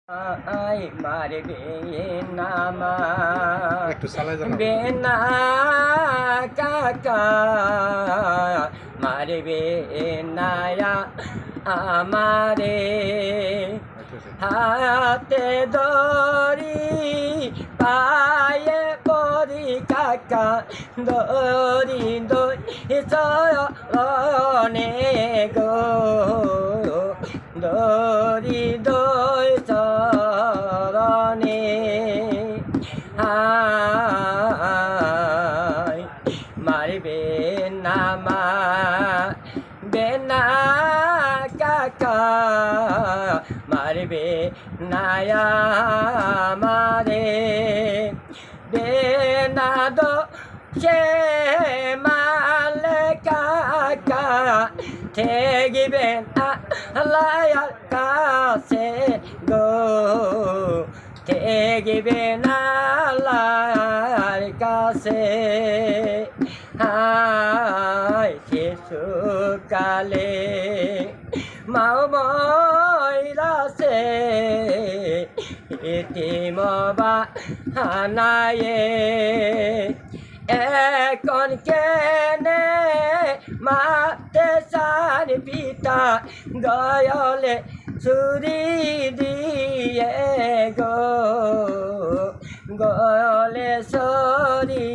I মারবে নামা একটু চালাই জানাবো। বেনা কাকা মারবে নায়া আমারে হাতে দড়ি পায়ে পরি কাকা দড়ি দড়ি চরণে গো দড়ি দড়ি চরণে হায় মারবে নামা বেনা কাকা মারবে নায়া মারে বেনা দো সে মালে কাকা ঠেগিবে না লায়ার কাছে গো ঠেগিবে না লায়ার কাছে হায় শিশুকালে মাও ময়রাছে ইতিমবা হানায়ে এখন কেনে মাতে সার পিতা গয়লে চুরি দিয়ে গো গয়লে সরি